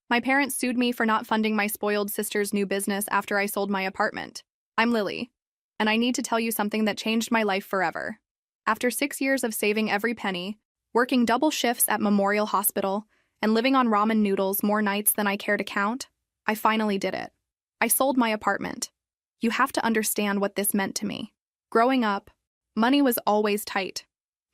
My parents sued me for not funding my spoiled sister's new business after I sold my apartment. I'm Lily, and I need to tell you something that changed my life forever. After 6 years of saving every penny, working double shifts at Memorial Hospital, and living on ramen noodles more nights than I care to count, I finally did it. I sold my apartment. You have to understand what this meant to me. Growing up, money was always tight.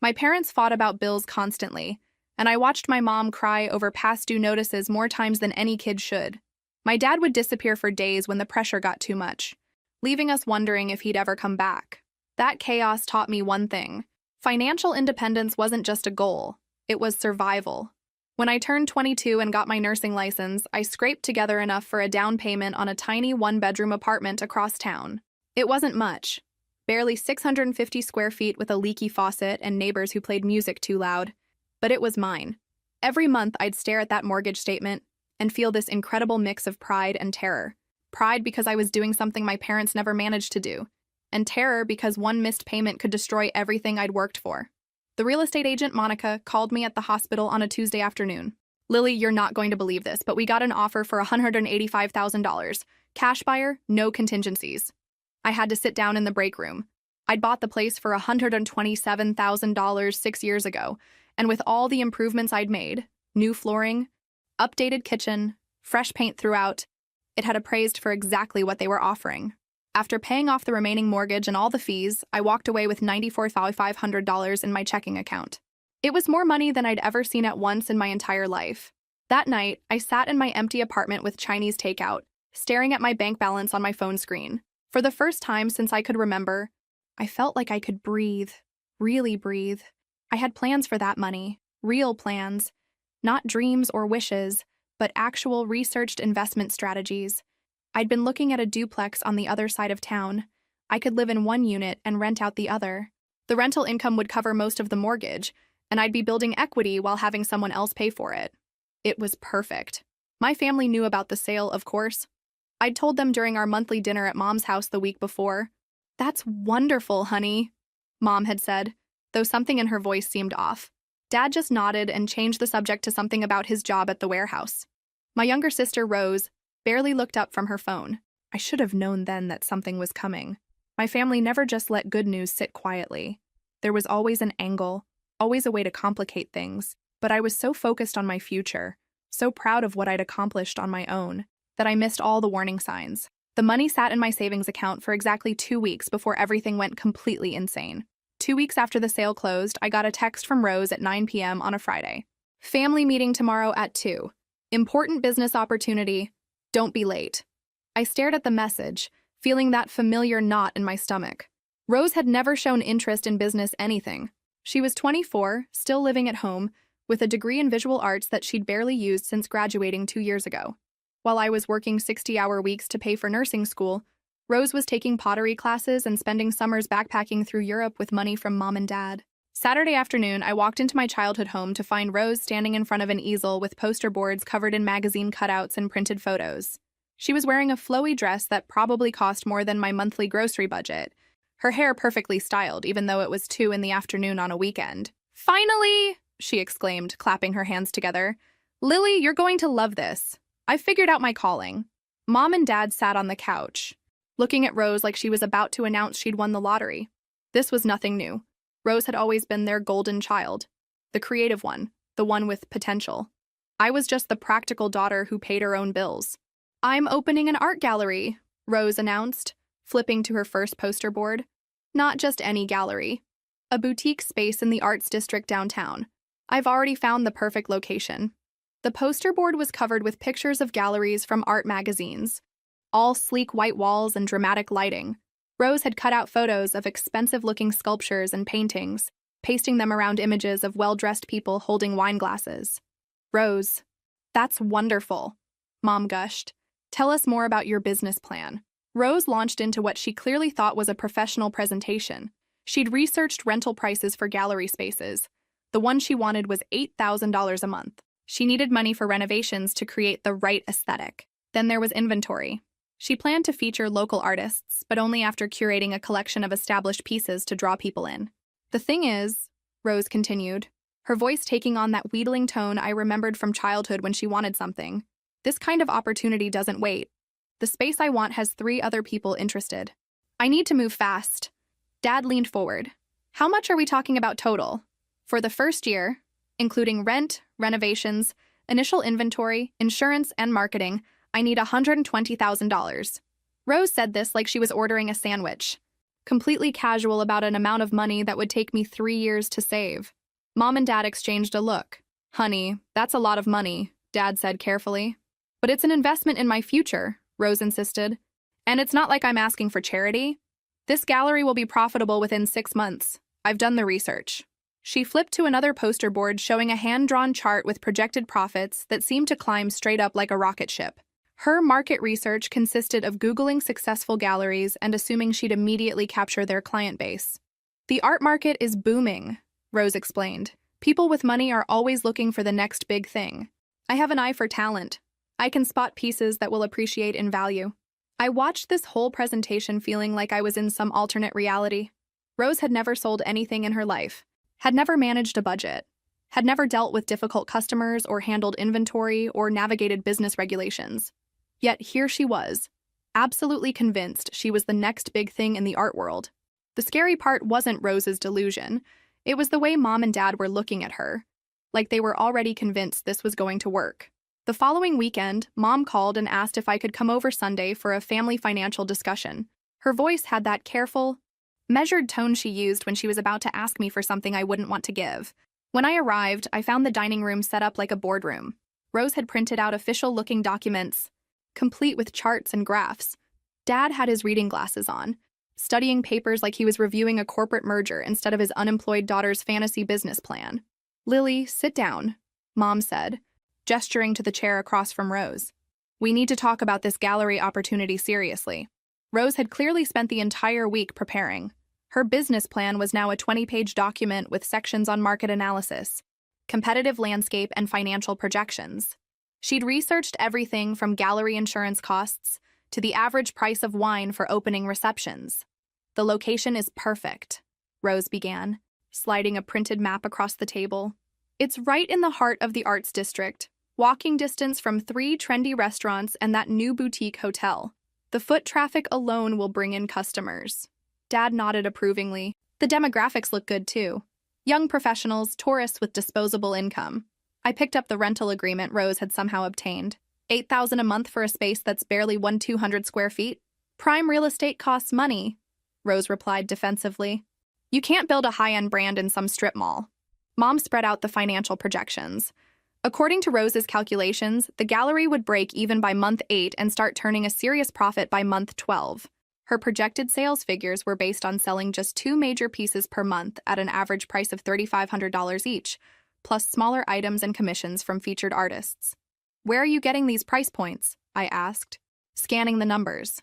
My parents fought about bills constantly, and I watched my mom cry over past due notices more times than any kid should. My dad would disappear for days when the pressure got too much, leaving us wondering if he'd ever come back. That chaos taught me one thing. Financial independence wasn't just a goal, it was survival. When I turned 22 and got my nursing license, I scraped together enough for a down payment on a tiny one-bedroom apartment across town. It wasn't much, barely 650 square feet with a leaky faucet and neighbors who played music too loud. But it was mine. Every month I'd stare at that mortgage statement and feel this incredible mix of pride and terror. Pride because I was doing something my parents never managed to do, and terror because one missed payment could destroy everything I'd worked for. The real estate agent, Monica, called me at the hospital on a Tuesday afternoon. Lily, you're not going to believe this, but we got an offer for $185,000. Cash buyer, no contingencies. I had to sit down in the break room. I'd bought the place for $127,000 6 years ago, and with all the improvements I'd made, new flooring, updated kitchen, fresh paint throughout, it had appraised for exactly what they were offering. After paying off the remaining mortgage and all the fees, I walked away with $94,500 in my checking account. It was more money than I'd ever seen at once in my entire life. That night, I sat in my empty apartment with Chinese takeout, staring at my bank balance on my phone screen. For the first time since I could remember, I felt like I could breathe, really breathe. I had plans for that money, real plans, not dreams or wishes, but actual researched investment strategies. I'd been looking at a duplex on the other side of town. I could live in one unit and rent out the other. The rental income would cover most of the mortgage, and I'd be building equity while having someone else pay for it. It was perfect. My family knew about the sale, of course. I'd told them during our monthly dinner at Mom's house the week before. "That's wonderful, honey," Mom had said, though something in her voice seemed off. Dad just nodded and changed the subject to something about his job at the warehouse. My younger sister, Rose, barely looked up from her phone. I should have known then that something was coming. My family never just let good news sit quietly. There was always an angle, always a way to complicate things, but I was so focused on my future, so proud of what I'd accomplished on my own, that I missed all the warning signs. The money sat in my savings account for exactly 2 weeks before everything went completely insane. 2 weeks after the sale closed, I got a text from Rose at 9 p.m. on a Friday. "Family meeting tomorrow at 2. Important business opportunity. Don't be late." I stared at the message, feeling that familiar knot in my stomach. Rose had never shown interest in business anything. She was 24, still living at home, with a degree in visual arts that she'd barely used since graduating 2 years ago. While I was working 60-hour weeks to pay for nursing school, Rose was taking pottery classes and spending summers backpacking through Europe with money from Mom and Dad. Saturday afternoon, I walked into my childhood home to find Rose standing in front of an easel with poster boards covered in magazine cutouts and printed photos. She was wearing a flowy dress that probably cost more than my monthly grocery budget, her hair perfectly styled even though it was 2 in the afternoon on a weekend. "Finally!" she exclaimed, clapping her hands together. "Lily, you're going to love this. I figured out my calling." Mom and Dad sat on the couch, looking at Rose like she was about to announce she'd won the lottery. This was nothing new. Rose had always been their golden child, the creative one, the one with potential. I was just the practical daughter who paid her own bills. "I'm opening an art gallery," Rose announced, flipping to her first poster board. Not just any gallery. A boutique space in the arts district downtown. I've already found the perfect location. The poster board was covered with pictures of galleries from art magazines, all sleek white walls and dramatic lighting. Rose had cut out photos of expensive-looking sculptures and paintings, pasting them around images of well-dressed people holding wine glasses. "Rose, that's wonderful," Mom gushed. "Tell us more about your business plan." Rose launched into what she clearly thought was a professional presentation. She'd researched rental prices for gallery spaces. The one she wanted was $8,000 a month. She needed money for renovations to create the right aesthetic. Then there was inventory. She planned to feature local artists, but only after curating a collection of established pieces to draw people in. "The thing is," Rose continued, her voice taking on that wheedling tone I remembered from childhood when she wanted something, This kind of opportunity doesn't wait. The space I want has 3 other people interested. I need to move fast. Dad leaned forward. How much are we talking about total? For the first year, including rent, renovations, initial inventory, insurance, and marketing, I need $120,000. Rose said this like she was ordering a sandwich, completely casual about an amount of money that would take me 3 years to save. Mom and Dad exchanged a look. Honey, that's a lot of money, Dad said carefully. But it's an investment in my future, Rose insisted. And it's not like I'm asking for charity. This gallery will be profitable within 6 months. I've done the research. She flipped to another poster board showing a hand-drawn chart with projected profits that seemed to climb straight up like a rocket ship. Her market research consisted of Googling successful galleries and assuming she'd immediately capture their client base. The art market is booming, Rose explained. People with money are always looking for the next big thing. I have an eye for talent. I can spot pieces that will appreciate in value. I watched this whole presentation feeling like I was in some alternate reality. Rose had never sold anything in her life, had never managed a budget, had never dealt with difficult customers or handled inventory or navigated business regulations. Yet here she was, absolutely convinced she was the next big thing in the art world. The scary part wasn't Rose's delusion. It was the way Mom and Dad were looking at her, like they were already convinced this was going to work. The following weekend, Mom called and asked if I could come over Sunday for a family financial discussion. Her voice had that careful, measured tone she used when she was about to ask me for something I wouldn't want to give. When I arrived, I found the dining room set up like a boardroom. Rose had printed out official-looking documents, complete with charts and graphs. Dad had his reading glasses on, studying papers like he was reviewing a corporate merger instead of his unemployed daughter's fantasy business plan. Lily, sit down, Mom said, gesturing to the chair across from Rose. We need to talk about this gallery opportunity seriously. Rose had clearly spent the entire week preparing. Her business plan was now a 20-page document with sections on market analysis, competitive landscape, and financial projections. She'd researched everything from gallery insurance costs to the average price of wine for opening receptions. The location is perfect, Rose began, sliding a printed map across the table. It's right in the heart of the arts district, walking distance from 3 trendy restaurants and that new boutique hotel. The foot traffic alone will bring in customers. Dad nodded approvingly. The demographics look good too. Young professionals, tourists with disposable income. I picked up the rental agreement Rose had somehow obtained. $8,000 a month for a space that's barely 1,200 square feet. Prime real estate costs money, Rose replied defensively. You can't build a high-end brand in some strip mall. Mom spread out the financial projections. According to Rose's calculations, the gallery would break even by month 8 and start turning a serious profit by month 12. Her projected sales figures were based on selling just 2 major pieces per month at an average price of $3,500 each, plus smaller items and commissions from featured artists. Where are you getting these price points? I asked, scanning the numbers.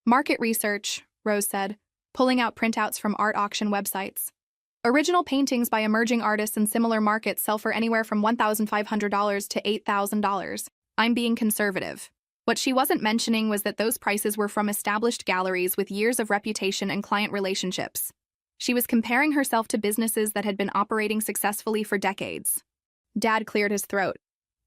Market research, Rose said, pulling out printouts from art auction websites. Original paintings by emerging artists in similar markets sell for anywhere from $1,500 to $8,000. I'm being conservative. What she wasn't mentioning was that those prices were from established galleries with years of reputation and client relationships. She was comparing herself to businesses that had been operating successfully for decades. Dad cleared his throat.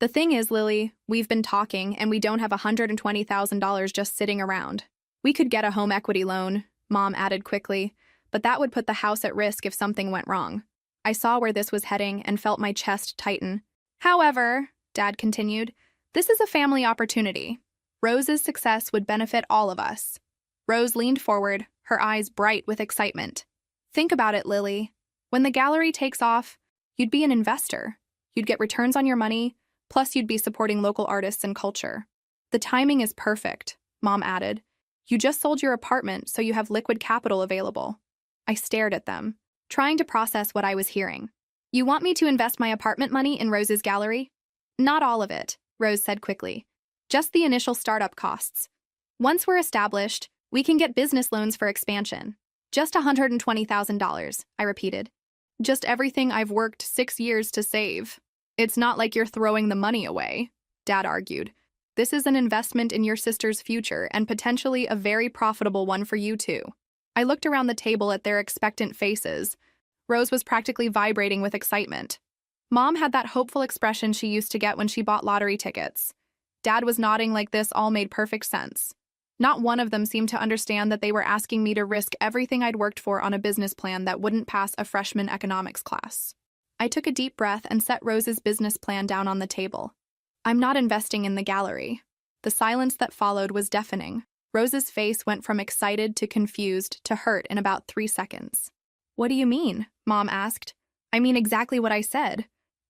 The thing is, Lily, we've been talking and we don't have $120,000 just sitting around. We could get a home equity loan, Mom added quickly, but that would put the house at risk if something went wrong. I saw where this was heading and felt my chest tighten. However, Dad continued, this is a family opportunity. Rose's success would benefit all of us. Rose leaned forward, her eyes bright with excitement. Think about it, Lily. When the gallery takes off, you'd be an investor. You'd get returns on your money, plus you'd be supporting local artists and culture. The timing is perfect, Mom added. You just sold your apartment, so you have liquid capital available. I stared at them, trying to process what I was hearing. You want me to invest my apartment money in Rose's gallery? Not all of it, Rose said quickly. Just the initial startup costs. Once we're established, we can get business loans for expansion. Just $120,000, I repeated. Just everything I've worked 6 years to save. It's not like you're throwing the money away, Dad argued. This is an investment in your sister's future and potentially a very profitable one for you too. I looked around the table at their expectant faces. Rose was practically vibrating with excitement. Mom had that hopeful expression she used to get when she bought lottery tickets. Dad was nodding like this all made perfect sense. Not one of them seemed to understand that they were asking me to risk everything I'd worked for on a business plan that wouldn't pass a freshman economics class. I took a deep breath and set Rose's business plan down on the table. I'm not investing in the gallery. The silence that followed was deafening. Rose's face went from excited to confused to hurt in about 3 seconds. What do you mean? Mom asked. I mean exactly what I said.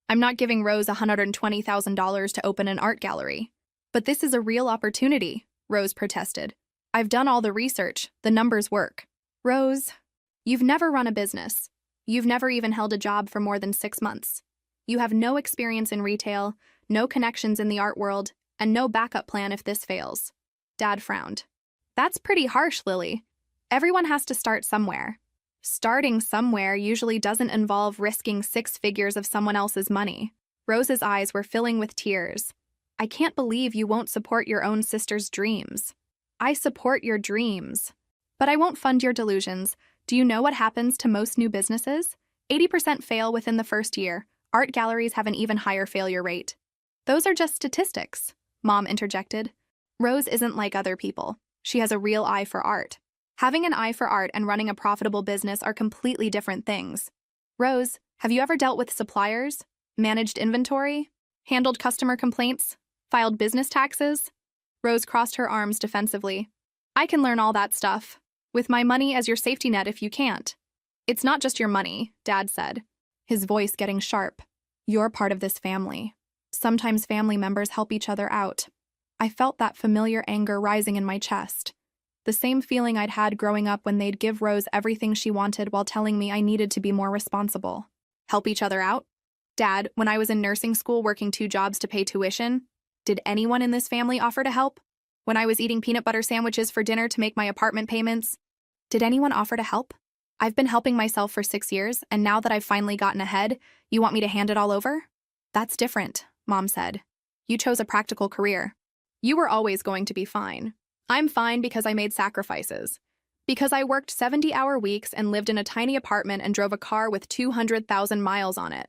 I'm not giving Rose $120,000 to open an art gallery. But this is a real opportunity, Rose protested. I've done all the research. The numbers work. Rose, you've never run a business. You've never even held a job for more than 6 months. You have no experience in retail, no connections in the art world, and no backup plan if this fails. Dad frowned. That's pretty harsh, Lily. Everyone has to start somewhere. Starting somewhere usually doesn't involve risking 6 figures of someone else's money. Rose's eyes were filling with tears. I can't believe you won't support your own sister's dreams. I support your dreams. But I won't fund your delusions. Do you know what happens to most new businesses? 80% fail within the first year. Art galleries have an even higher failure rate. Those are just statistics, Mom interjected. Rose isn't like other people. She has a real eye for art. Having an eye for art and running a profitable business are completely different things. Rose, have you ever dealt with suppliers, managed inventory, handled customer complaints, filed business taxes? Rose crossed her arms defensively. I can learn all that stuff. With my money as your safety net if you can't. It's not just your money, Dad said, his voice getting sharp. You're part of this family. Sometimes family members help each other out. I felt that familiar anger rising in my chest. The same feeling I'd had growing up when they'd give Rose everything she wanted while telling me I needed to be more responsible. Help each other out? Dad, when I was in nursing school working 2 jobs to pay tuition, did anyone in this family offer to help? When I was eating peanut butter sandwiches for dinner to make my apartment payments, did anyone offer to help? I've been helping myself for 6 years, and now that I've finally gotten ahead, you want me to hand it all over? That's different, Mom said. You chose a practical career. You were always going to be fine. I'm fine because I made sacrifices. Because I worked 70-hour weeks and lived in a tiny apartment and drove a car with 200,000 miles on it.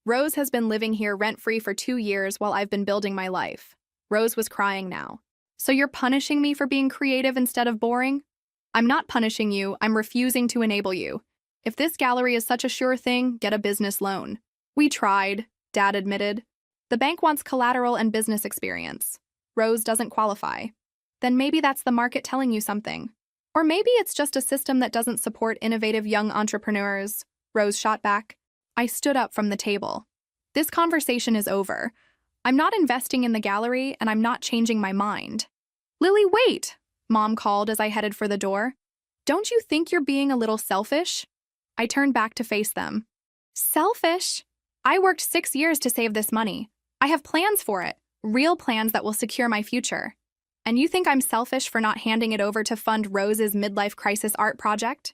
Rose has been living here rent-free for 2 years while I've been building my life. Rose was crying now. So you're punishing me for being creative instead of boring? I'm not punishing you, I'm refusing to enable you. If this gallery is such a sure thing, get a business loan. We tried, Dad admitted. The bank wants collateral and business experience. Rose doesn't qualify. Then maybe that's the market telling you something. Or maybe it's just a system that doesn't support innovative young entrepreneurs, Rose shot back. I stood up from the table. This conversation is over. I'm not investing in the gallery, and I'm not changing my mind. Lily, wait! Mom called as I headed for the door. Don't you think you're being a little selfish? I turned back to face them. Selfish? I worked 6 years to save this money. I have plans for it, real plans that will secure my future. And you think I'm selfish for not handing it over to fund Rose's midlife crisis art project?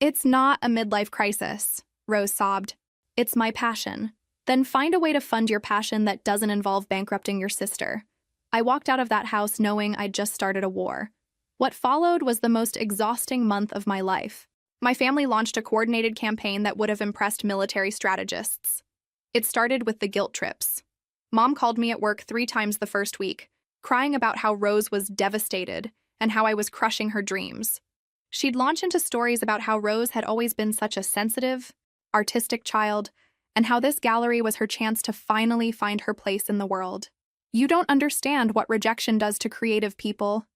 It's not a midlife crisis, Rose sobbed. It's my passion. Then find a way to fund your passion that doesn't involve bankrupting your sister. I walked out of that house knowing I'd just started a war. What followed was the most exhausting month of my life. My family launched a coordinated campaign that would have impressed military strategists. It started with the guilt trips. Mom called me at work 3 times the first week, crying about how Rose was devastated and how I was crushing her dreams. She'd launch into stories about how Rose had always been such a sensitive, artistic child, and how this gallery was her chance to finally find her place in the world. You don't understand what rejection does to creative people.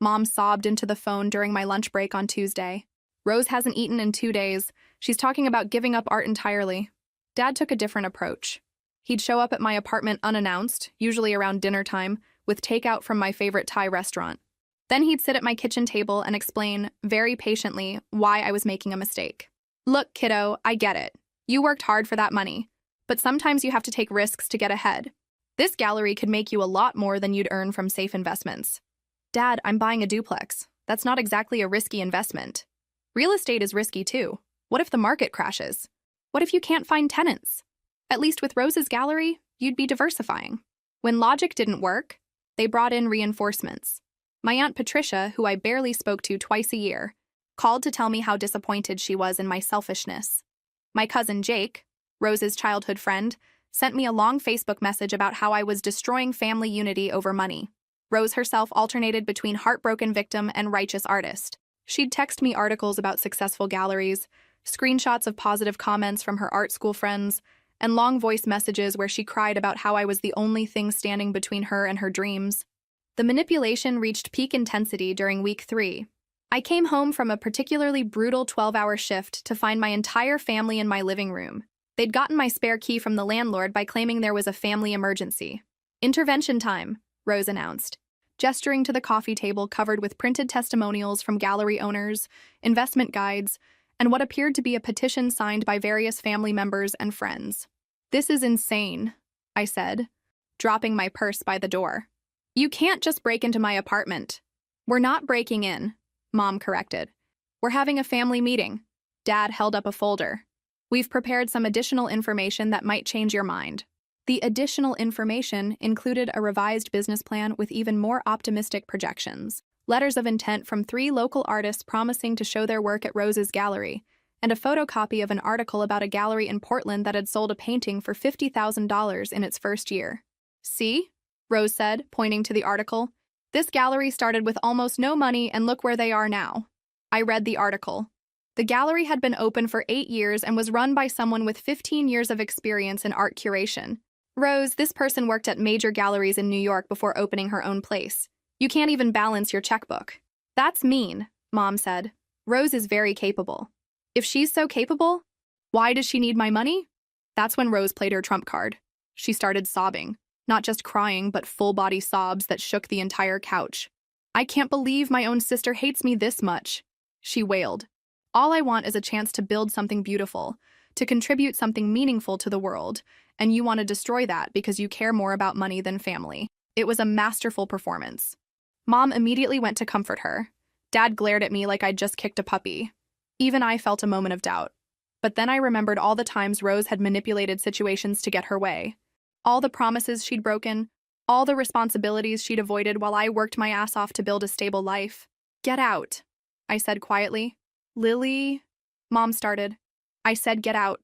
Mom sobbed into the phone during my lunch break on Tuesday. Rose hasn't eaten in 2 days. She's talking about giving up art entirely. Dad took a different approach. He'd show up at my apartment unannounced, usually around dinner time, with takeout from my favorite Thai restaurant. Then he'd sit at my kitchen table and explain, very patiently, why I was making a mistake. Look, kiddo, I get it. You worked hard for that money. But sometimes you have to take risks to get ahead. This gallery could make you a lot more than you'd earn from safe investments. Dad, I'm buying a duplex. That's not exactly a risky investment. Real estate is risky too. What if the market crashes? What if you can't find tenants? At least with Rose's gallery, you'd be diversifying. When logic didn't work, they brought in reinforcements. My Aunt Patricia, who I barely spoke to twice a year, called to tell me how disappointed she was in my selfishness. My cousin Jake, Rose's childhood friend, sent me a long Facebook message about how I was destroying family unity over money. Rose herself alternated between heartbroken victim and righteous artist. She'd text me articles about successful galleries, screenshots of positive comments from her art school friends, and long voice messages where she cried about how I was the only thing standing between her and her dreams. The manipulation reached peak intensity during week 3. I came home from a particularly brutal 12-hour shift to find my entire family in my living room. They'd gotten my spare key from the landlord by claiming there was a family emergency. "Intervention time," Rose announced, gesturing to the coffee table covered with printed testimonials from gallery owners, investment guides, and what appeared to be a petition signed by various family members and friends. "This is insane," I said, dropping my purse by the door. "You can't just break into my apartment." "We're not breaking in," Mom corrected. "We're having a family meeting." Dad held up a folder. "We've prepared some additional information that might change your mind." The additional information included a revised business plan with even more optimistic projections, letters of intent from 3 local artists promising to show their work at Rose's gallery, and a photocopy of an article about a gallery in Portland that had sold a painting for $50,000 in its first year. "See?" Rose said, pointing to the article. "This gallery started with almost no money, and look where they are now." I read the article. The gallery had been open for 8 years and was run by someone with 15 years of experience in art curation. "Rose, this person worked at major galleries in New York before opening her own place. You can't even balance your checkbook." "That's mean," Mom said. "Rose is very capable." "If she's so capable, why does she need my money?" That's when Rose played her trump card. She started sobbing, not just crying, but full-body sobs that shook the entire couch. "I can't believe my own sister hates me this much," she wailed. "All I want is a chance to build something beautiful, to contribute something meaningful to the world, and you want to destroy that because you care more about money than family." It was a masterful performance. Mom immediately went to comfort her. Dad glared at me like I'd just kicked a puppy. Even I felt a moment of doubt. But then I remembered all the times Rose had manipulated situations to get her way. All the promises she'd broken, all the responsibilities she'd avoided while I worked my ass off to build a stable life. "Get out," I said quietly. "Lily," Mom started. I said, "Get out.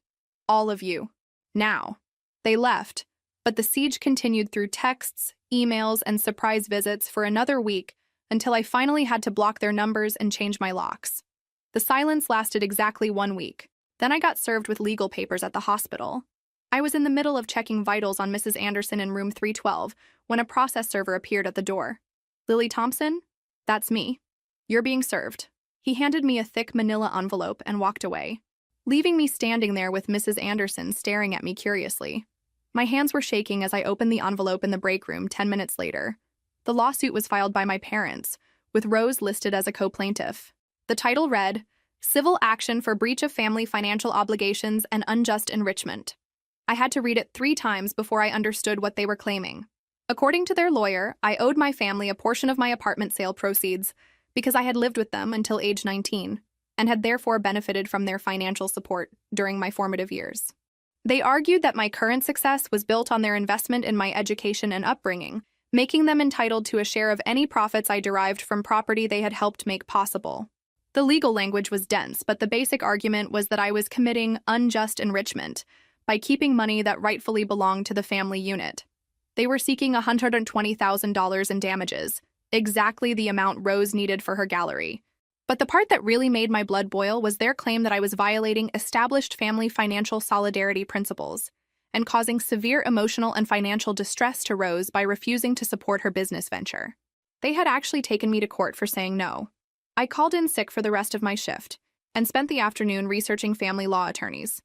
All of you. Now." They left, but the siege continued through texts, emails, and surprise visits for another week until I finally had to block their numbers and change my locks. The silence lasted exactly 1 week. Then I got served with legal papers at the hospital. I was in the middle of checking vitals on Mrs. Anderson in room 312 when a process server appeared at the door. "Lily Thompson? That's me. You're being served." He handed me a thick manila envelope and walked away, leaving me standing there with Mrs. Anderson staring at me curiously. My hands were shaking as I opened the envelope in the break room 10 minutes later. The lawsuit was filed by my parents, with Rose listed as a co-plaintiff. The title read, "Civil Action for Breach of Family Financial Obligations and Unjust Enrichment." I had to read it 3 times before I understood what they were claiming. According to their lawyer, I owed my family a portion of my apartment sale proceeds because I had lived with them until age 19 and had therefore benefited from their financial support during my formative years. They argued that my current success was built on their investment in my education and upbringing, making them entitled to a share of any profits I derived from property they had helped make possible. The legal language was dense, but the basic argument was that I was committing unjust enrichment by keeping money that rightfully belonged to the family unit. They were seeking $120,000 in damages, exactly the amount Rose needed for her gallery. But the part that really made my blood boil was their claim that I was violating established family financial solidarity principles and causing severe emotional and financial distress to Rose by refusing to support her business venture. They had actually taken me to court for saying no. I called in sick for the rest of my shift and spent the afternoon researching family law attorneys.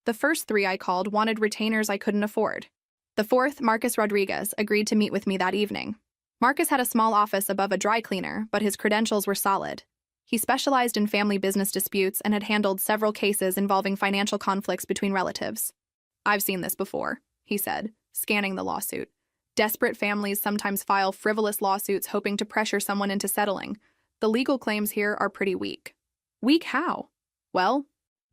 The first 3 I called wanted retainers I couldn't afford. The 4th, Marcus Rodriguez, agreed to meet with me that evening. Marcus had a small office above a dry cleaner, but his credentials were solid. He specialized in family business disputes and had handled several cases involving financial conflicts between relatives. "I've seen this before," he said, scanning the lawsuit. "Desperate families sometimes file frivolous lawsuits hoping to pressure someone into settling. The legal claims here are pretty weak." "Weak how?" "Well,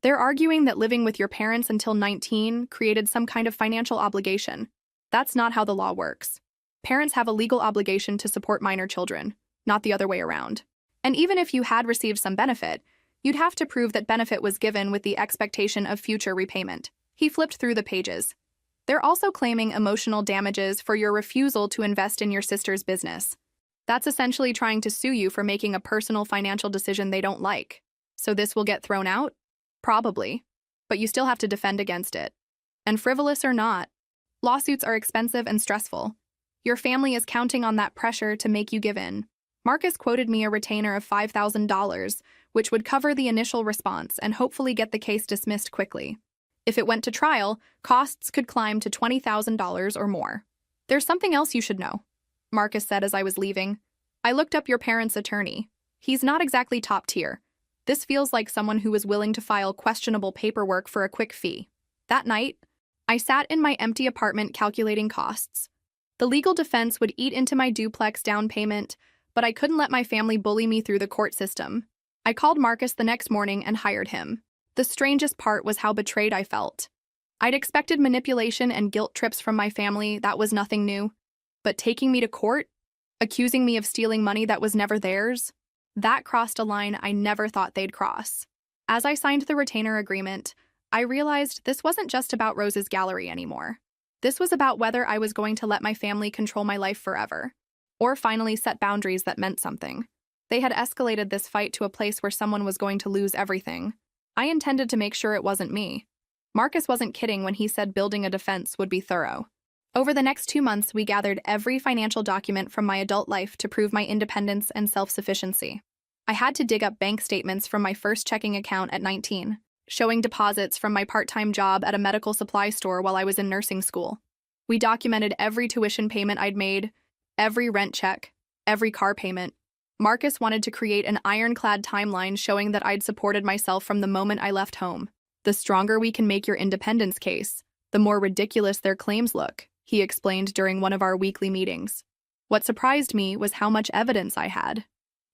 they're arguing that living with your parents until 19 created some kind of financial obligation. That's not how the law works. Parents have a legal obligation to support minor children, not the other way around. And even if you had received some benefit, you'd have to prove that benefit was given with the expectation of future repayment." He flipped through the pages. They're also claiming emotional damages for your refusal to invest in your sister's business. That's essentially trying to sue you for making a personal financial decision they don't like. So this will get thrown out? Probably. But you still have to defend against it. And frivolous or not, lawsuits are expensive and stressful. Your family is counting on that pressure to make you give in. Marcus quoted me a retainer of $5,000, which would cover the initial response and hopefully get the case dismissed quickly. If it went to trial, costs could climb to $20,000 or more. There's something else you should know, Marcus said as I was leaving. I looked up your parents' attorney. He's not exactly top tier. This feels like someone who was willing to file questionable paperwork for a quick fee. That night, I sat in my empty apartment calculating costs. The legal defense would eat into my duplex down payment, but I couldn't let my family bully me through the court system. I called Marcus the next morning and hired him. The strangest part was how betrayed I felt. I'd expected manipulation and guilt trips from my family, that was nothing new. But taking me to court? Accusing me of stealing money that was never theirs? That crossed a line I never thought they'd cross. As I signed the retainer agreement, I realized this wasn't just about Rose's gallery anymore. This was about whether I was going to let my family control my life forever, or finally set boundaries that meant something. They had escalated this fight to a place where someone was going to lose everything. I intended to make sure it wasn't me. Marcus wasn't kidding when he said building a defense would be thorough. Over the next 2 months, we gathered every financial document from my adult life to prove my independence and self-sufficiency. I had to dig up bank statements from my first checking account at 19, showing deposits from my part-time job at a medical supply store while I was in nursing school. We documented every tuition payment I'd made, every rent check, every car payment. Marcus wanted to create an ironclad timeline showing that I'd supported myself from the moment I left home. The stronger we can make your independence case, the more ridiculous their claims look, he explained during one of our weekly meetings. What surprised me was how much evidence I had.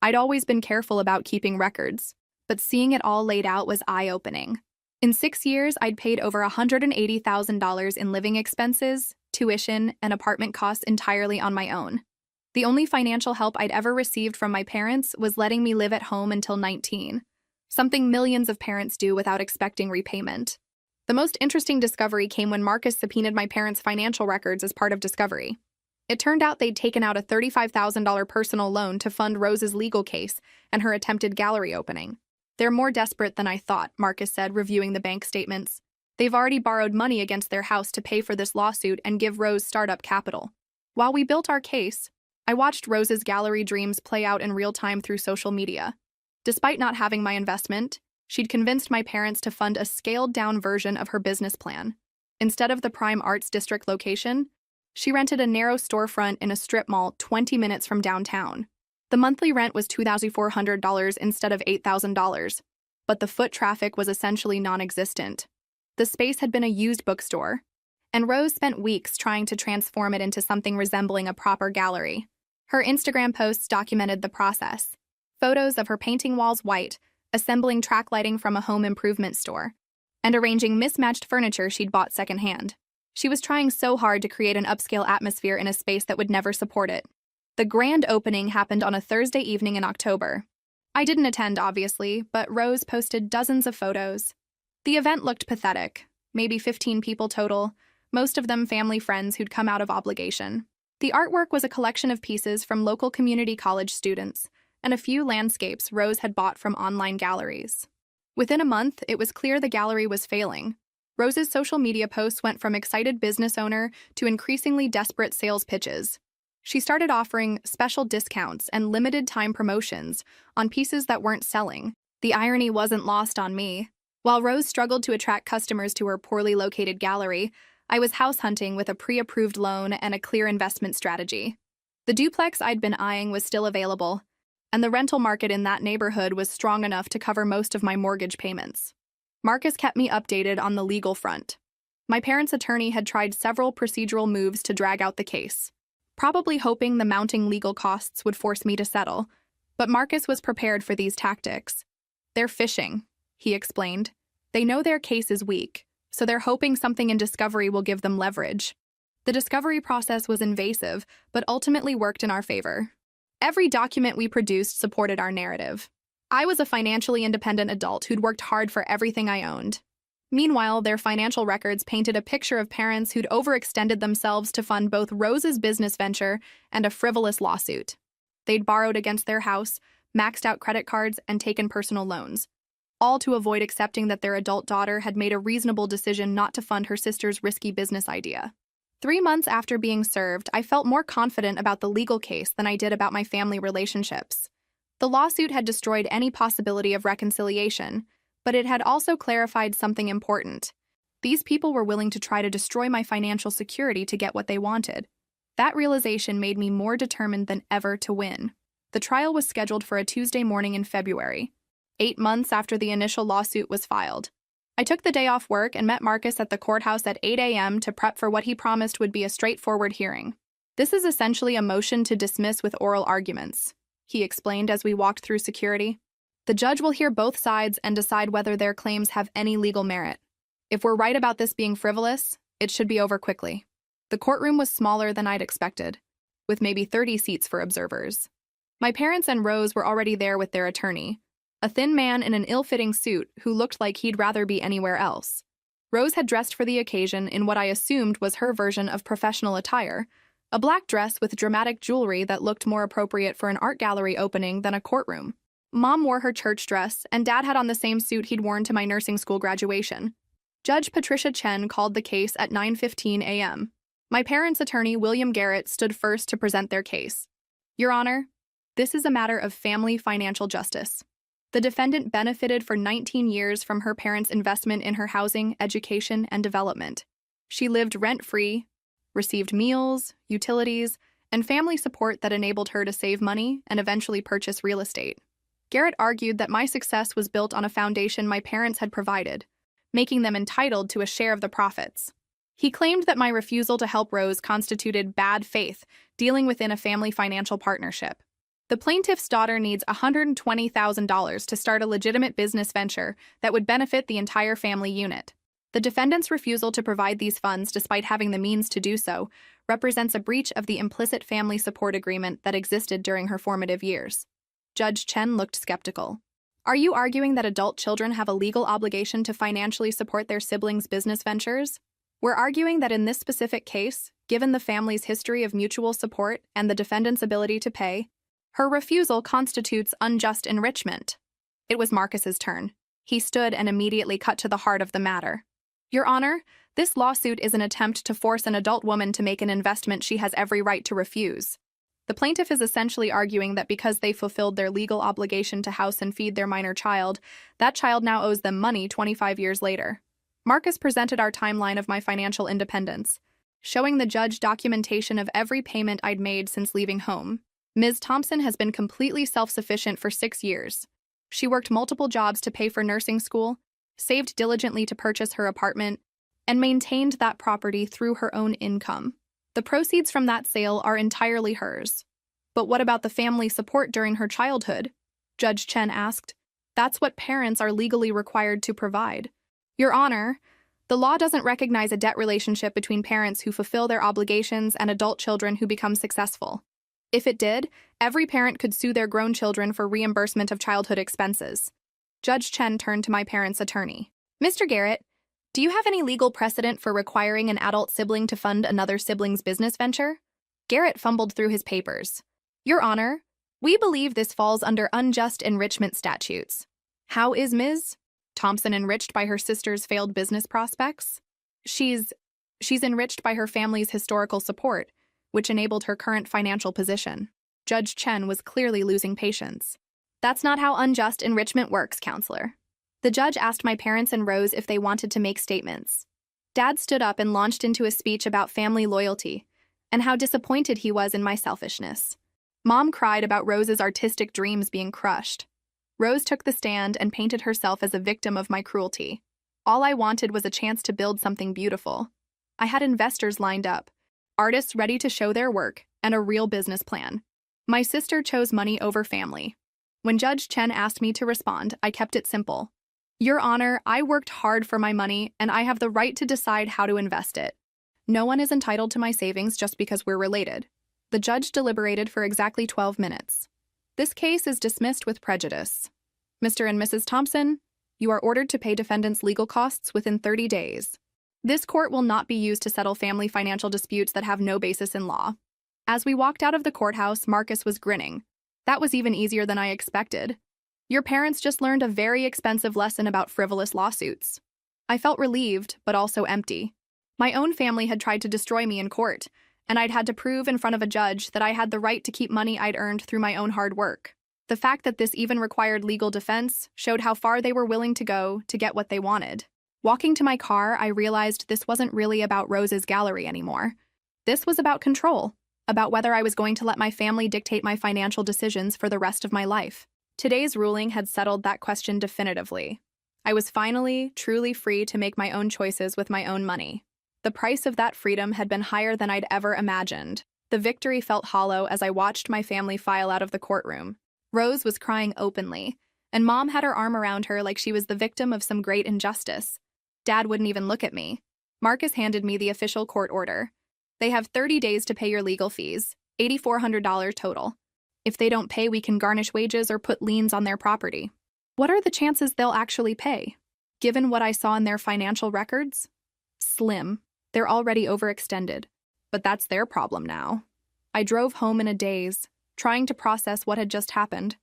I'd always been careful about keeping records, but seeing it all laid out was eye-opening. In 6 years, I'd paid over $180,000 in living expenses, tuition, and apartment costs entirely on my own. The only financial help I'd ever received from my parents was letting me live at home until 19, something millions of parents do without expecting repayment. The most interesting discovery came when Marcus subpoenaed my parents' financial records as part of discovery. It turned out they'd taken out a $35,000 personal loan to fund Rose's legal case and her attempted gallery opening. They're more desperate than I thought, Marcus said, reviewing the bank statements. They've already borrowed money against their house to pay for this lawsuit and give Rose startup capital. While we built our case, I watched Rose's gallery dreams play out in real time through social media. Despite not having my investment, she'd convinced my parents to fund a scaled-down version of her business plan. Instead of the prime arts district location, she rented a narrow storefront in a strip mall 20 minutes from downtown. The monthly rent was $2,400 instead of $8,000, but the foot traffic was essentially non-existent. The space had been a used bookstore, and Rose spent weeks trying to transform it into something resembling a proper gallery. Her Instagram posts documented the process. Photos of her painting walls white, assembling track lighting from a home improvement store, and arranging mismatched furniture she'd bought secondhand. She was trying so hard to create an upscale atmosphere in a space that would never support it. The grand opening happened on a Thursday evening in October. I didn't attend, obviously, but Rose posted dozens of photos. The event looked pathetic, maybe 15 people total, most of them family friends who'd come out of obligation. The artwork was a collection of pieces from local community college students, and a few landscapes Rose had bought from online galleries. Within a month, it was clear the gallery was failing. Rose's social media posts went from excited business owner to increasingly desperate sales pitches. She started offering special discounts and limited-time promotions on pieces that weren't selling. The irony wasn't lost on me. While Rose struggled to attract customers to her poorly located gallery, I was house hunting with a pre-approved loan and a clear investment strategy. The duplex I'd been eyeing was still available, and the rental market in that neighborhood was strong enough to cover most of my mortgage payments. Marcus kept me updated on the legal front. My parents' attorney had tried several procedural moves to drag out the case, probably hoping the mounting legal costs would force me to settle, but Marcus was prepared for these tactics. They're fishing, he explained. They know their case is weak, so they're hoping something in discovery will give them leverage. The discovery process was invasive, but ultimately worked in our favor. Every document we produced supported our narrative. I was a financially independent adult who'd worked hard for everything I owned. Meanwhile, their financial records painted a picture of parents who'd overextended themselves to fund both Rose's business venture and a frivolous lawsuit. They'd borrowed against their house, maxed out credit cards, and taken personal loans, all to avoid accepting that their adult daughter had made a reasonable decision not to fund her sister's risky business idea. 3 months after being served, I felt more confident about the legal case than I did about my family relationships. The lawsuit had destroyed any possibility of reconciliation, but it had also clarified something important. These people were willing to try to destroy my financial security to get what they wanted. That realization made me more determined than ever to win. The trial was scheduled for a Tuesday morning in February, 8 months after the initial lawsuit was filed. I took the day off work and met Marcus at the courthouse at 8 a.m. to prep for what he promised would be a straightforward hearing. "This is essentially a motion to dismiss with oral arguments," he explained as we walked through security. "The judge will hear both sides and decide whether their claims have any legal merit. If we're right about this being frivolous, it should be over quickly." The courtroom was smaller than I'd expected, with maybe 30 seats for observers. My parents and Rose were already there with their attorney, a thin man in an ill-fitting suit who looked like he'd rather be anywhere else. Rose had dressed for the occasion in what I assumed was her version of professional attire, a black dress with dramatic jewelry that looked more appropriate for an art gallery opening than a courtroom. Mom wore her church dress, and Dad had on the same suit he'd worn to my nursing school graduation. Judge Patricia Chen called the case at 9:15 a.m. My parents' attorney, William Garrett, stood first to present their case. "Your Honor, this is a matter of family financial justice. The defendant benefited for 19 years from her parents' investment in her housing, education, and development. She lived rent-free, received meals, utilities, and family support that enabled her to save money and eventually purchase real estate. Garrett argued that my success was built on a foundation my parents had provided, making them entitled to a share of the profits. He claimed that my refusal to help Rose constituted bad faith, dealing within a family financial partnership. The plaintiff's daughter needs $120,000 to start a legitimate business venture that would benefit the entire family unit. The defendant's refusal to provide these funds despite having the means to do so represents a breach of the implicit family support agreement that existed during her formative years." Judge Chen looked skeptical. "Are you arguing that adult children have a legal obligation to financially support their siblings' business ventures?" "We're arguing that in this specific case, given the family's history of mutual support and the defendant's ability to pay, her refusal constitutes unjust enrichment." It was Marcus's turn. He stood and immediately cut to the heart of the matter. "Your Honor, this lawsuit is an attempt to force an adult woman to make an investment she has every right to refuse. The plaintiff is essentially arguing that because they fulfilled their legal obligation to house and feed their minor child, that child now owes them money 25 years later." Marcus presented our timeline of my financial independence, showing the judge documentation of every payment I'd made since leaving home. "Ms. Thompson has been completely self-sufficient for 6 years. She worked multiple jobs to pay for nursing school, saved diligently to purchase her apartment, and maintained that property through her own income. The proceeds from that sale are entirely hers." "But what about the family support during her childhood?" Judge Chen asked. "That's what parents are legally required to provide." "Your Honor, the law doesn't recognize a debt relationship between parents who fulfill their obligations and adult children who become successful. If it did, every parent could sue their grown children for reimbursement of childhood expenses." Judge Chen turned to my parents' attorney. "Mr. Garrett, do you have any legal precedent for requiring an adult sibling to fund another sibling's business venture?" Garrett fumbled through his papers. "Your Honor, we believe this falls under unjust enrichment statutes." "How is Ms. Thompson enriched by her sister's failed business prospects?" She's enriched by her family's historical support, which enabled her current financial position." Judge Chen was clearly losing patience. "That's not how unjust enrichment works, counselor." The judge asked my parents and Rose if they wanted to make statements. Dad stood up and launched into a speech about family loyalty and how disappointed he was in my selfishness. Mom cried about Rose's artistic dreams being crushed. Rose took the stand and painted herself as a victim of my cruelty. All I wanted was a chance to build something beautiful. I had investors lined up, artists ready to show their work, and a real business plan. My sister chose money over family. When Judge Chen asked me to respond, I kept it simple. "Your Honor, I worked hard for my money, and I have the right to decide how to invest it. No one is entitled to my savings just because we're related." The judge deliberated for exactly 12 minutes. "This case is dismissed with prejudice. Mr. and Mrs. Thompson, You are ordered to pay defendant's legal costs within 30 days. This court will not be used to settle family financial disputes that have no basis in law. As we walked out of the courthouse, Marcus was grinning. That was even easier than I expected. Your parents just learned a very expensive lesson about frivolous lawsuits. I felt relieved, but also empty. My own family had tried to destroy me in court, and I'd had to prove in front of a judge that I had the right to keep money I'd earned through my own hard work. The fact that this even required legal defense showed how far they were willing to go to get what they wanted. Walking to my car, I realized this wasn't really about Rose's gallery anymore. This was about control, about whether I was going to let my family dictate my financial decisions for the rest of my life. Today's ruling had settled that question definitively. I was finally, truly free to make my own choices with my own money. The price of that freedom had been higher than I'd ever imagined. The victory felt hollow as I watched my family file out of the courtroom. Rose was crying openly, and Mom had her arm around her like she was the victim of some great injustice. Dad wouldn't even look at me. Marcus handed me the official court order. They have 30 days to pay your legal fees, $8,400 total. If they don't pay, we can garnish wages or put liens on their property. What are the chances they'll actually pay? Given what I saw in their financial records? Slim. They're already overextended. But that's their problem now. I drove home in a daze, trying to process what had just happened.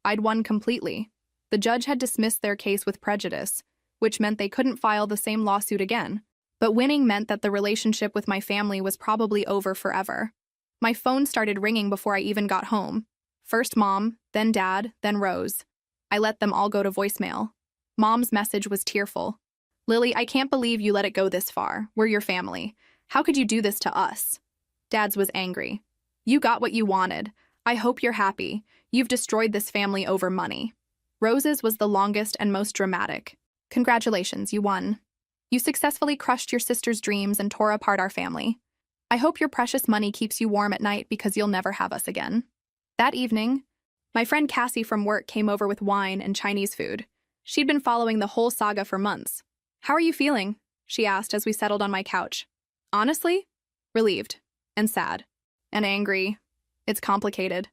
I'd won completely. The judge had dismissed their case with prejudice, which meant they couldn't file the same lawsuit again. But winning meant that the relationship with my family was probably over forever. My phone started ringing before I even got home. First Mom, then Dad, then Rose. I let them all go to voicemail. Mom's message was tearful. Lily, I can't believe you let it go this far. We're your family. How could you do this to us? Dad's was angry. You got what you wanted. I hope you're happy. You've destroyed this family over money. Rose's was the longest and most dramatic. Congratulations, you won. You successfully crushed your sister's dreams and tore apart our family. I hope your precious money keeps you warm at night because you'll never have us again. That evening, my friend Cassie from work came over with wine and Chinese food. She'd been following the whole saga for months. How are you feeling? She asked as we settled on my couch. Honestly, relieved and sad and angry. It's complicated.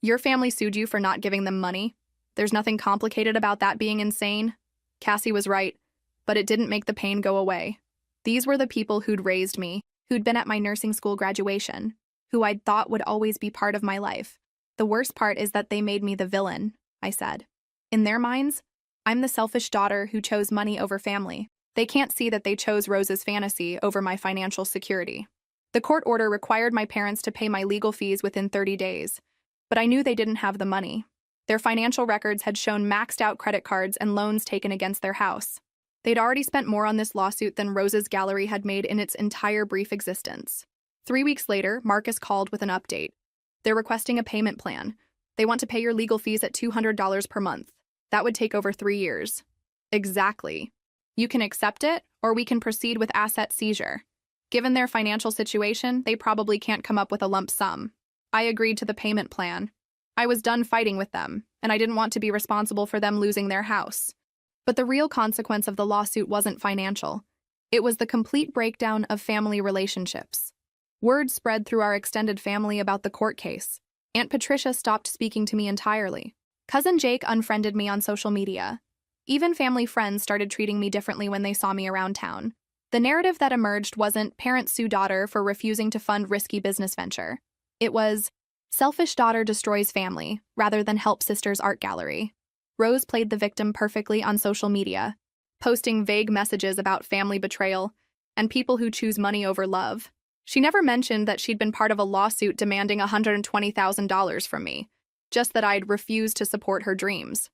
Your family sued you for not giving them money. There's nothing complicated about that being insane. Cassie was right. But it didn't make the pain go away. These were the people who'd raised me, who'd been at my nursing school graduation, who I'd thought would always be part of my life. The worst part is that they made me the villain, I said. In their minds, I'm the selfish daughter who chose money over family. They can't see that they chose Rose's fantasy over my financial security. The court order required my parents to pay my legal fees within 30 days, but I knew they didn't have the money. Their financial records had shown maxed out credit cards and loans taken against their house. They'd already spent more on this lawsuit than Rose's gallery had made in its entire brief existence. 3 weeks later, Marcus called with an update. They're requesting a payment plan. They want to pay your legal fees at $200 per month. That would take over 3 years. Exactly. You can accept it, or we can proceed with asset seizure. Given their financial situation, they probably can't come up with a lump sum. I agreed to the payment plan. I was done fighting with them, and I didn't want to be responsible for them losing their house. But the real consequence of the lawsuit wasn't financial. It was the complete breakdown of family relationships. Word spread through our extended family about the court case. Aunt Patricia stopped speaking to me entirely. Cousin Jake unfriended me on social media. Even family friends started treating me differently when they saw me around town. The narrative that emerged wasn't parent sue daughter for refusing to fund risky business venture. It was selfish daughter destroys family rather than help sister's art gallery. Rose played the victim perfectly on social media, posting vague messages about family betrayal and people who choose money over love. She never mentioned that she'd been part of a lawsuit demanding $120,000 from me, just that I'd refused to support her dreams.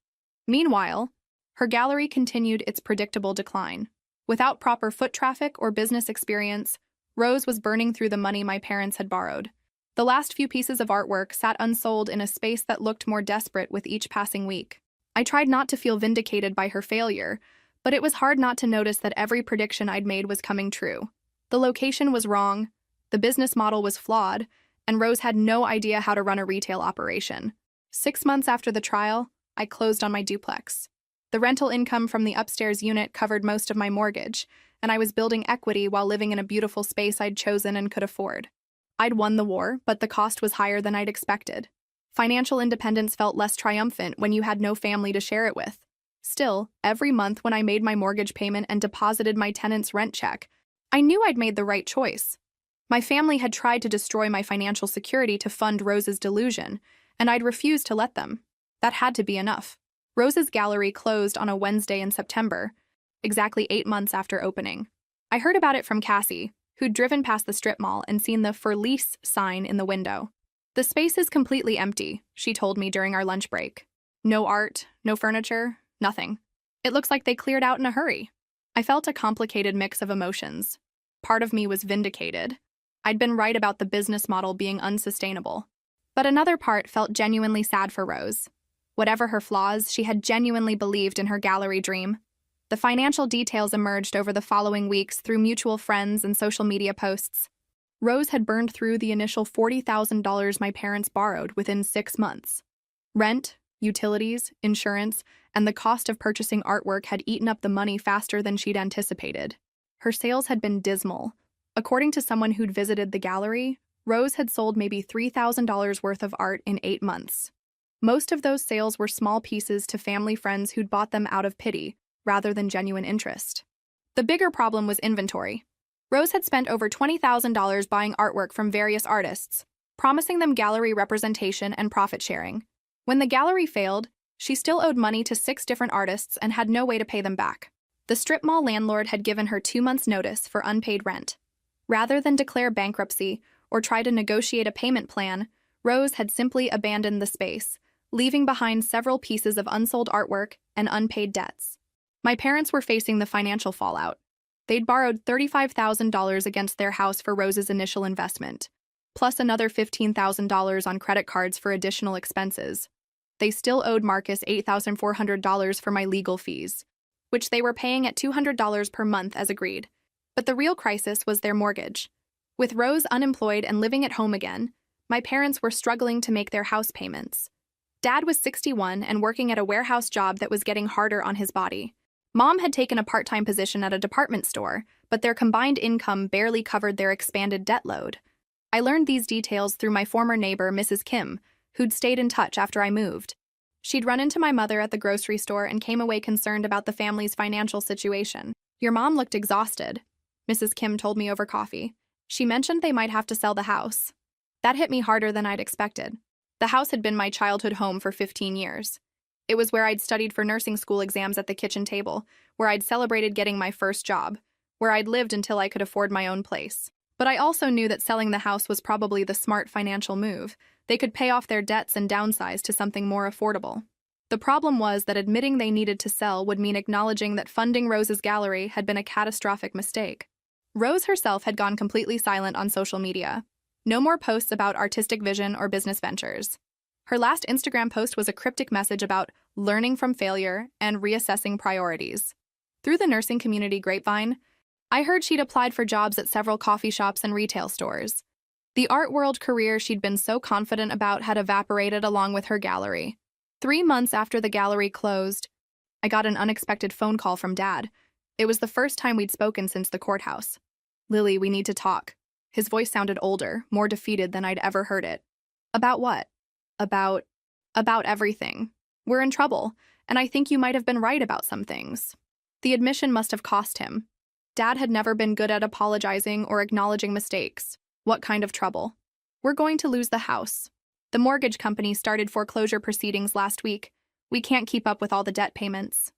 Meanwhile, her gallery continued its predictable decline. Without proper foot traffic or business experience, Rose was burning through the money my parents had borrowed. The last few pieces of artwork sat unsold in a space that looked more desperate with each passing week. I tried not to feel vindicated by her failure, but it was hard not to notice that every prediction I'd made was coming true. The location was wrong, the business model was flawed, and Rose had no idea how to run a retail operation. 6 months after the trial, I closed on my duplex. The rental income from the upstairs unit covered most of my mortgage, and I was building equity while living in a beautiful space I'd chosen and could afford. I'd won the war, but the cost was higher than I'd expected. Financial independence felt less triumphant when you had no family to share it with. Still, every month when I made my mortgage payment and deposited my tenant's rent check, I knew I'd made the right choice. My family had tried to destroy my financial security to fund Rose's delusion, and I'd refused to let them. That had to be enough. Rose's gallery closed on a Wednesday in September, exactly 8 months after opening. I heard about it from Cassie, who'd driven past the strip mall and seen the "For Lease" sign in the window. "The space is completely empty," she told me during our lunch break. "No art, no furniture, nothing. It looks like they cleared out in a hurry." I felt a complicated mix of emotions. Part of me was vindicated. I'd been right about the business model being unsustainable. But another part felt genuinely sad for Rose. Whatever her flaws, she had genuinely believed in her gallery dream. The financial details emerged over the following weeks through mutual friends and social media posts. Rose had burned through the initial $40,000 my parents borrowed within 6 months. Rent, utilities, insurance, and the cost of purchasing artwork had eaten up the money faster than she'd anticipated. Her sales had been dismal. According to someone who'd visited the gallery, Rose had sold maybe $3,000 worth of art in 8 months. Most of those sales were small pieces to family friends who'd bought them out of pity, rather than genuine interest. The bigger problem was inventory. Rose had spent over $20,000 buying artwork from various artists, promising them gallery representation and profit sharing. When the gallery failed, she still owed money to 6 different artists and had no way to pay them back. The strip mall landlord had given her 2 months' notice for unpaid rent. Rather than declare bankruptcy or try to negotiate a payment plan, Rose had simply abandoned the space, leaving behind several pieces of unsold artwork and unpaid debts. My parents were facing the financial fallout. They'd borrowed $35,000 against their house for Rose's initial investment, plus another $15,000 on credit cards for additional expenses. They still owed Marcus $8,400 for my legal fees, which they were paying at $200 per month as agreed. But the real crisis was their mortgage. With Rose unemployed and living at home again, my parents were struggling to make their house payments. Dad was 61 and working at a warehouse job that was getting harder on his body. Mom had taken a part-time position at a department store, but their combined income barely covered their expanded debt load. I learned these details through my former neighbor, Mrs. Kim, who'd stayed in touch after I moved. She'd run into my mother at the grocery store and came away concerned about the family's financial situation. "Your mom looked exhausted," Mrs. Kim told me over coffee. She mentioned they might have to sell the house. That hit me harder than I'd expected. The house had been my childhood home for 15 years. It was where I'd studied for nursing school exams at the kitchen table, where I'd celebrated getting my first job, where I'd lived until I could afford my own place. But I also knew that selling the house was probably the smart financial move. They could pay off their debts and downsize to something more affordable. The problem was that admitting they needed to sell would mean acknowledging that funding Rose's gallery had been a catastrophic mistake. Rose herself had gone completely silent on social media. No more posts about artistic vision or business ventures. Her last Instagram post was a cryptic message about learning from failure and reassessing priorities. Through the nursing community grapevine, I heard she'd applied for jobs at several coffee shops and retail stores. The art world career she'd been so confident about had evaporated along with her gallery. 3 months after the gallery closed, I got an unexpected phone call from Dad. It was the first time we'd spoken since the courthouse. "Lily, we need to talk." His voice sounded older, more defeated than I'd ever heard it. "About what?" About everything. "We're in trouble, and I think you might have been right about some things." The admission must have cost him. Dad had never been good at apologizing or acknowledging mistakes. What kind of trouble? "We're going to lose the house. The mortgage company started foreclosure proceedings last week. We can't keep up with all the debt payments."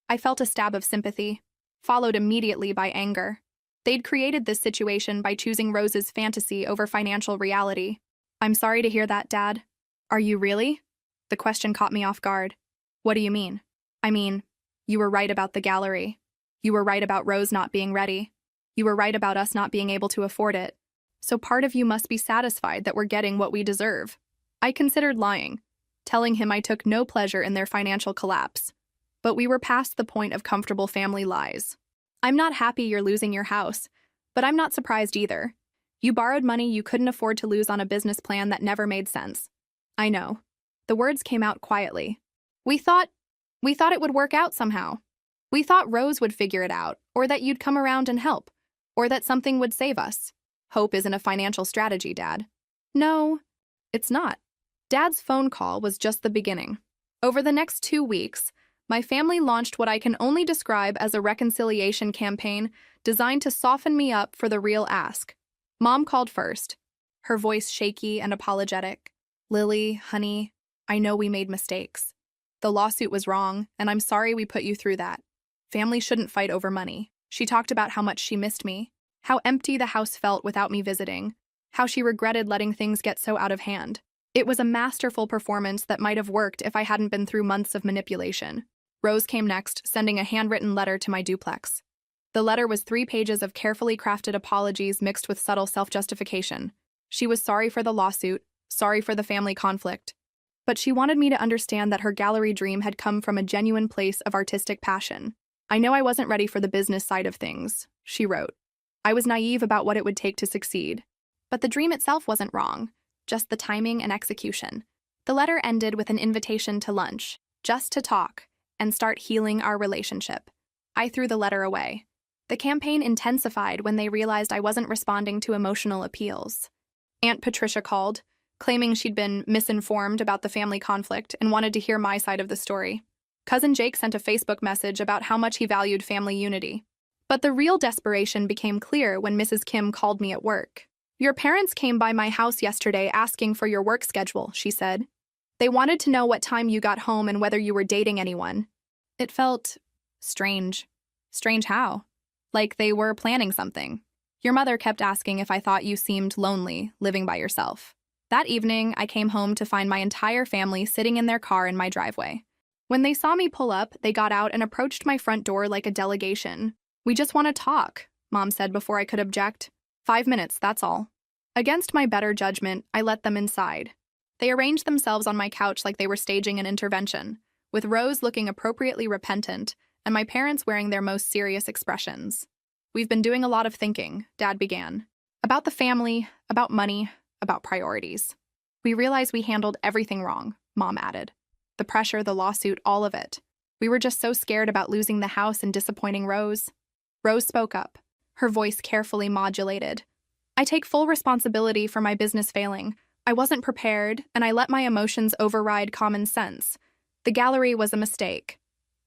I felt a stab of sympathy, followed immediately by anger. They'd created this situation by choosing Rose's fantasy over financial reality. "I'm sorry to hear that, Dad." "Are you really?" The question caught me off guard. "What do you mean?" "I mean, you were right about the gallery. You were right about Rose not being ready. You were right about us not being able to afford it. So part of you must be satisfied that we're getting what we deserve." I considered lying, telling him I took no pleasure in their financial collapse. But we were past the point of comfortable family lies. "I'm not happy you're losing your house, but I'm not surprised either. You borrowed money you couldn't afford to lose on a business plan that never made sense." "I know." The words came out quietly. We thought it would work out somehow. We thought Rose would figure it out, or that you'd come around and help, or that something would save us." "Hope isn't a financial strategy, Dad." "No, it's not." Dad's phone call was just the beginning. Over the next 2 weeks, My family launched what I can only describe as a reconciliation campaign designed to soften me up for the real ask. Mom called first, her voice shaky and apologetic. "Lily, honey, I know we made mistakes. The lawsuit was wrong, and I'm sorry we put you through that. Family shouldn't fight over money." She talked about how much she missed me, how empty the house felt without me visiting, how she regretted letting things get so out of hand. It was a masterful performance that might have worked if I hadn't been through months of manipulation. Rose came next, sending a handwritten letter to my duplex. The letter was 3 pages of carefully crafted apologies mixed with subtle self-justification. She was sorry for the lawsuit, sorry for the family conflict, but she wanted me to understand that her gallery dream had come from a genuine place of artistic passion. "I know I wasn't ready for the business side of things," she wrote. "I was naive about what it would take to succeed. But the dream itself wasn't wrong, just the timing and execution." The letter ended with an invitation to lunch, just to talk, and start healing our relationship. I threw the letter away. The campaign intensified when they realized I wasn't responding to emotional appeals. Aunt Patricia called, claiming she'd been misinformed about the family conflict and wanted to hear my side of the story. Cousin Jake sent a Facebook message about how much he valued family unity. But the real desperation became clear when Mrs. Kim called me at work. "Your parents came by my house yesterday asking for your work schedule," she said. "They wanted to know what time you got home and whether you were dating anyone." It felt strange. Strange how? Like they were planning something. "Your mother kept asking if I thought you seemed lonely, living by yourself." That evening, I came home to find my entire family sitting in their car in my driveway. When they saw me pull up, they got out and approached my front door like a delegation. "We just want to talk," Mom said before I could object. 5 minutes, that's all." Against my better judgment, I let them inside. They arranged themselves on my couch like they were staging an intervention, with Rose looking appropriately repentant and my parents wearing their most serious expressions. "We've been doing a lot of thinking," Dad began. "About the family, about money, about priorities. We realize we handled everything wrong," Mom added. "The pressure, the lawsuit, all of it. We were just so scared about losing the house and disappointing Rose." Rose spoke up, her voice carefully modulated. "I take full responsibility for my business failing. I wasn't prepared, and I let my emotions override common sense. The gallery was a mistake."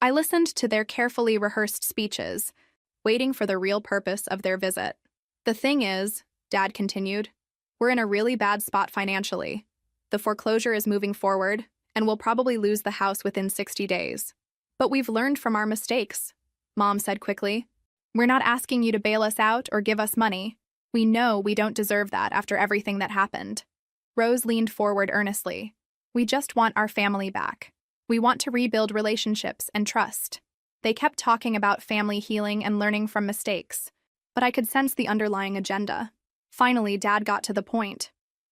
I listened to their carefully rehearsed speeches, waiting for the real purpose of their visit. "The thing is," Dad continued, "we're in a really bad spot financially. The foreclosure is moving forward, and we'll probably lose the house within 60 days. But we've learned from our mistakes," Mom said quickly. "We're not asking you to bail us out or give us money. We know we don't deserve that after everything that happened." Rose leaned forward earnestly. "We just want our family back. We want to rebuild relationships and trust." They kept talking about family healing and learning from mistakes, but I could sense the underlying agenda. Finally, Dad got to the point.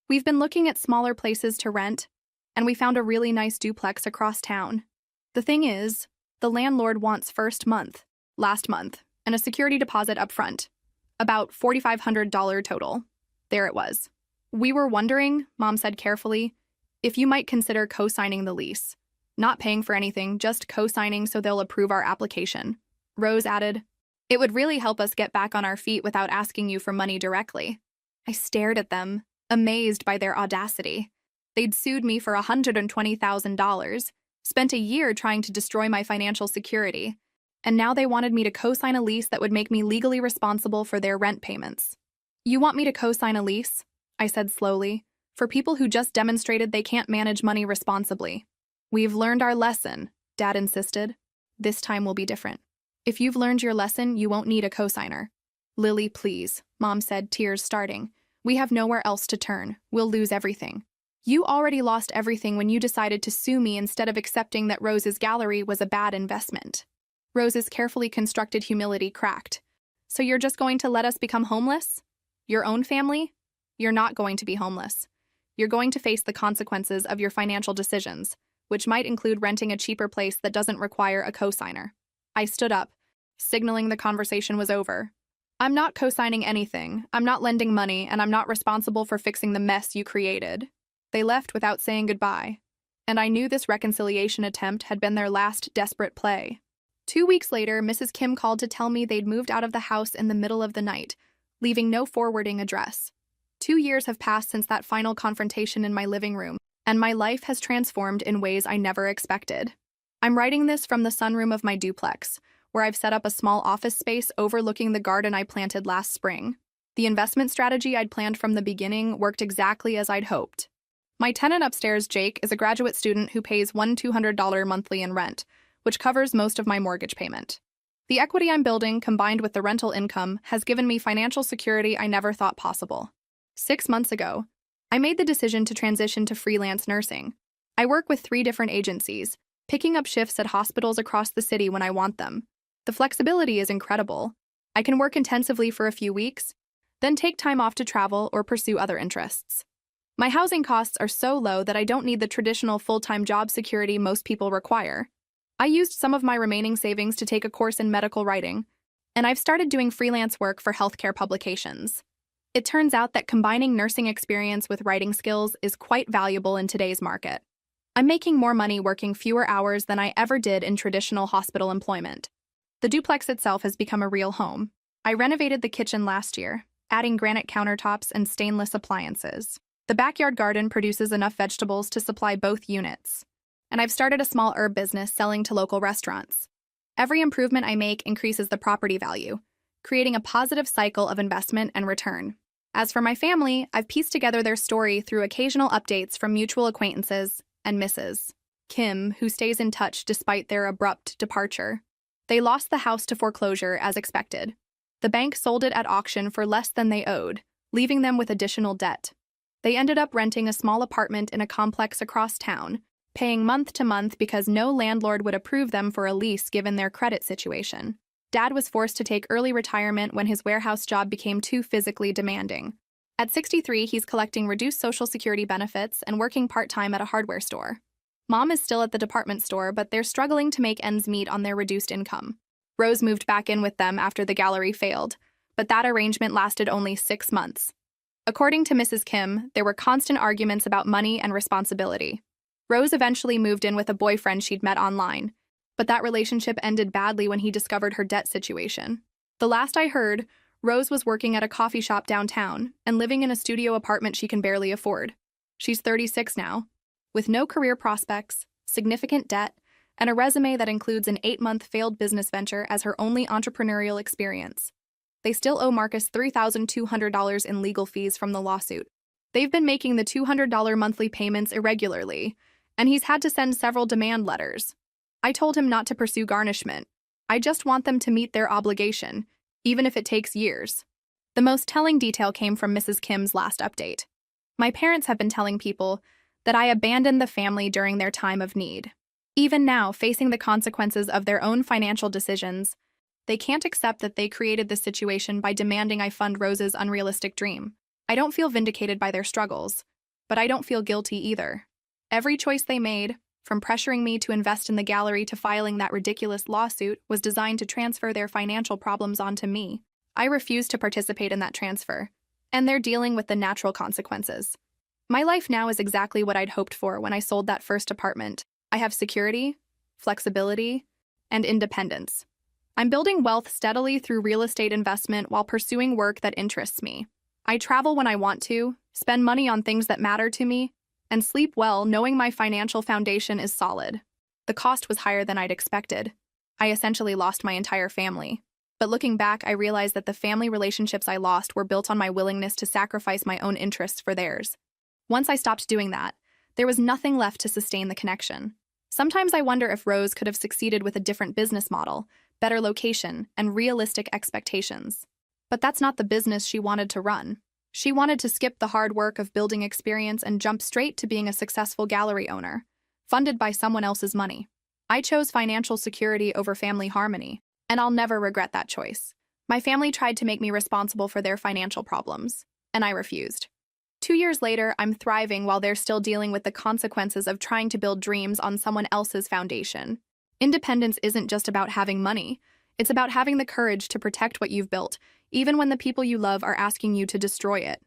"We've been looking at smaller places to rent, and we found a really nice duplex across town. The thing is, the landlord wants last month, and a security deposit up front. About $4,500 total." There it was. "We were wondering," Mom said carefully, "if you might consider co-signing the lease. Not paying for anything, just co-signing so they'll approve our application." Rose added, "It would really help us get back on our feet without asking you for money directly." I stared at them, amazed by their audacity. They'd sued me for $120,000, spent a year trying to destroy my financial security, and now they wanted me to co-sign a lease that would make me legally responsible for their rent payments. "You want me to co-sign a lease?" I said slowly, "for people who just demonstrated they can't manage money responsibly." "We've learned our lesson," Dad insisted. "This time will be different. If you've learned your lesson, you won't need a co-signer." "Lily, please," Mom said, tears starting. "We have nowhere else to turn. We'll lose everything. You already lost everything when you decided to sue me instead of accepting that Rose's gallery was a bad investment." Rose's carefully constructed humility cracked. "So you're just going to let us become homeless? Your own family? You're not going to be homeless. You're going to face the consequences of your financial decisions, which might include renting a cheaper place that doesn't require a co-signer." I stood up, signaling the conversation was over. "I'm not co-signing anything, I'm not lending money, and I'm not responsible for fixing the mess you created." They left without saying goodbye, and I knew this reconciliation attempt had been their last desperate play. 2 weeks later, Mrs. Kim called to tell me they'd moved out of the house in the middle of the night, leaving no forwarding address. 2 years have passed since that final confrontation in my living room, and my life has transformed in ways I never expected. I'm writing this from the sunroom of my duplex, where I've set up a small office space overlooking the garden I planted last spring. The investment strategy I'd planned from the beginning worked exactly as I'd hoped. My tenant upstairs, Jake, is a graduate student who pays $200 monthly in rent, which covers most of my mortgage payment. The equity I'm building, combined with the rental income, has given me financial security I never thought possible. 6 months ago, I made the decision to transition to freelance nursing. I work with 3 different agencies, picking up shifts at hospitals across the city when I want them. The flexibility is incredible. I can work intensively for a few weeks, then take time off to travel or pursue other interests. My housing costs are so low that I don't need the traditional full-time job security most people require. I used some of my remaining savings to take a course in medical writing, and I've started doing freelance work for healthcare publications. It turns out that combining nursing experience with writing skills is quite valuable in today's market. I'm making more money working fewer hours than I ever did in traditional hospital employment. The duplex itself has become a real home. I renovated the kitchen last year, adding granite countertops and stainless appliances. The backyard garden produces enough vegetables to supply both units. And I've started a small herb business selling to local restaurants. Every improvement I make increases the property value, creating a positive cycle of investment and return. As for my family, I've pieced together their story through occasional updates from mutual acquaintances and Mrs. Kim, who stays in touch despite their abrupt departure. They lost the house to foreclosure as expected. The bank sold it at auction for less than they owed, leaving them with additional debt. They ended up renting a small apartment in a complex across town, paying month to month because no landlord would approve them for a lease given their credit situation. Dad was forced to take early retirement when his warehouse job became too physically demanding. At 63, he's collecting reduced Social Security benefits and working part-time at a hardware store. Mom is still at the department store, but they're struggling to make ends meet on their reduced income. Rose moved back in with them after the gallery failed, but that arrangement lasted only 6 months. According to Mrs. Kim, there were constant arguments about money and responsibility. Rose eventually moved in with a boyfriend she'd met online, but that relationship ended badly when he discovered her debt situation. The last I heard, Rose was working at a coffee shop downtown and living in a studio apartment she can barely afford. She's 36 now, with no career prospects, significant debt, and a resume that includes an 8-month failed business venture as her only entrepreneurial experience. They still owe Marcus $3,200 in legal fees from the lawsuit. They've been making the $200 monthly payments irregularly, and he's had to send several demand letters. I told him not to pursue garnishment. I just want them to meet their obligation, even if it takes years. The most telling detail came from Mrs. Kim's last update. My parents have been telling people that I abandoned the family during their time of need. Even now, facing the consequences of their own financial decisions, they can't accept that they created this situation by demanding I fund Rose's unrealistic dream. I don't feel vindicated by their struggles, but I don't feel guilty either. Every choice they made, from pressuring me to invest in the gallery to filing that ridiculous lawsuit, was designed to transfer their financial problems onto me. I refuse to participate in that transfer, and they're dealing with the natural consequences. My life now is exactly what I'd hoped for when I sold that first apartment. I have security, flexibility, and independence. I'm building wealth steadily through real estate investment while pursuing work that interests me. I travel when I want to, spend money on things that matter to me, and sleep well knowing my financial foundation is solid. The cost was higher than I'd expected. I essentially lost my entire family. But looking back, I realized that the family relationships I lost were built on my willingness to sacrifice my own interests for theirs. Once I stopped doing that, there was nothing left to sustain the connection. Sometimes I wonder if Rose could have succeeded with a different business model, better location, and realistic expectations. But that's not the business she wanted to run. She wanted to skip the hard work of building experience and jump straight to being a successful gallery owner, funded by someone else's money. I chose financial security over family harmony, and I'll never regret that choice. My family tried to make me responsible for their financial problems, and I refused. 2 years later, I'm thriving while they're still dealing with the consequences of trying to build dreams on someone else's foundation. Independence isn't just about having money. It's about having the courage to protect what you've built, even when the people you love are asking you to destroy it.